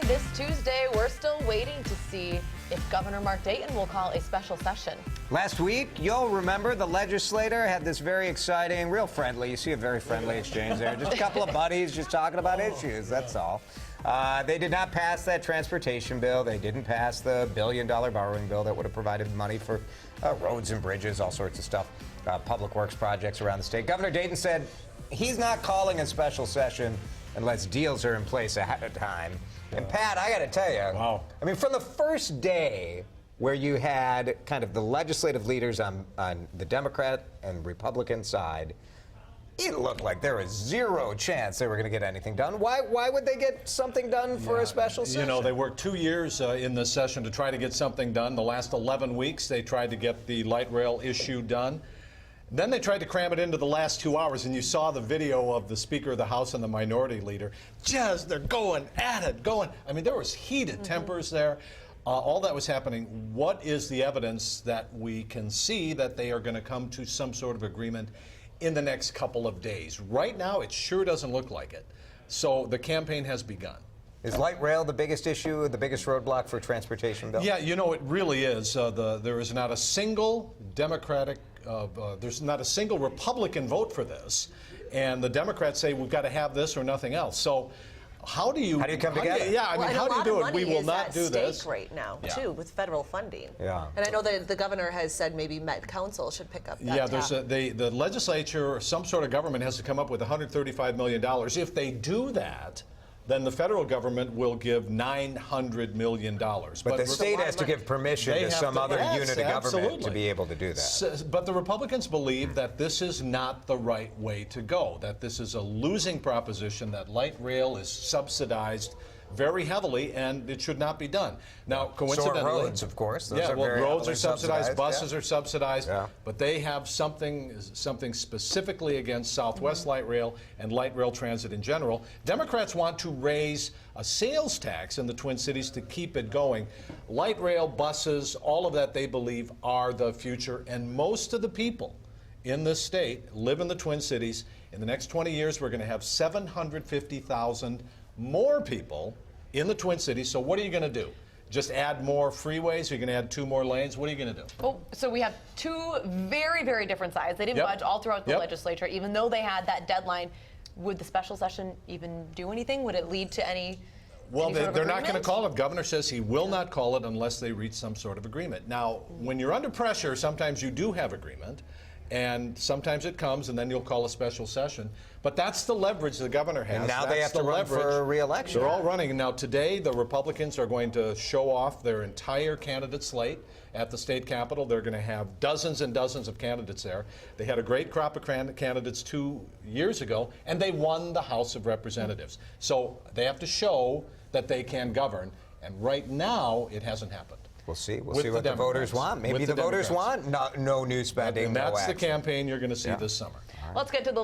this Tuesday. We're still waiting to see if Governor Mark Dayton will call a special session. Last week, you'll remember the legislator had this very exciting, real friendly, you see a very friendly exchange there. Just a couple of buddies just talking about issues, that's all. They did not pass that transportation bill. They didn't pass the billion-dollar borrowing bill that would have provided money for roads and bridges, all sorts of stuff, public works projects around the state. Governor Dayton said he's not calling a special session unless deals are in place ahead of time. And Pat, I got to tell you, wow. I mean, from the first day where you had kind of the legislative leaders on the Democrat and Republican side, it looked like there was zero chance they were going to get anything done. Why would they get something done for a special session? You know, they worked 2 years in this session to try to get something done. The last 11 weeks, they tried to get the light rail issue done. Then they tried to cram it into the last 2 hours, and you saw the video of the Speaker of the House and the Minority Leader. Just, they're going at it, going. I mean, there was heated tempers there. All that was happening. What is the evidence that we can see that they are going to come to some sort of agreement in the next couple of days? Right now, it sure doesn't look like it. So the campaign has begun. Is light rail the biggest issue, the biggest roadblock for transportation bill? Yeah, you know, it really is. There is not a single Democratic, there's not a single Republican vote for this. And the Democrats say we've got to have this or nothing else. So how do you come together? Yeah, I mean, how do you do it? We will not do this. Stake right now, too, with federal funding. Yeah. And I know that the governor has said maybe Met Council should pick up that Yeah, there's the legislature, some sort of government has to come up with $135 million. If they do that, then the federal government will give $900 million. But the state has to give permission to some other unit of government to be able to do that. But the Republicans believe that this is not the right way to go, that this is a losing proposition, that light rail is subsidized very heavily, and it should not be done. Now, coincidentally, so are roads, of course. Those are well, very roads are subsidized, buses yeah. are subsidized, yeah. but they have something specifically against Southwest Light Rail and light rail transit in general. Democrats want to raise a sales tax in the Twin Cities to keep it going. Light rail, buses, all of that, they believe, are the future, and most of the people in this state live in the Twin Cities. In the next 20 years, we're going to have 750,000 more people in the Twin Cities. So what are you going to do? Just add more freeways? Are you going to add 2 more lanes? What are you going to do? Well, so we have two very, very different sides. They didn't budge all throughout the legislature, even though they had that deadline. Would the special session even do anything? Would it lead to any Well, sort of they're not going to agreement? call it. Governor says he will not call it unless they reach some sort of agreement. Now, when you're under pressure, sometimes you do have agreement. And sometimes it comes, and then you'll call a special session. But that's the leverage the governor has. And now that's they have to run for re-election. They're all running. Now, today, the Republicans are going to show off their entire candidate slate at the state capitol. They're going to have dozens and dozens of candidates there. They had a great crop of candidates 2 years ago, and they won the House of Representatives. So they have to show that they can govern. And right now, it hasn't happened. We'll see. We'll see what the voters want. Maybe the voters want no new spending. And that's no the action. campaign you're going to see this summer. Let's get to the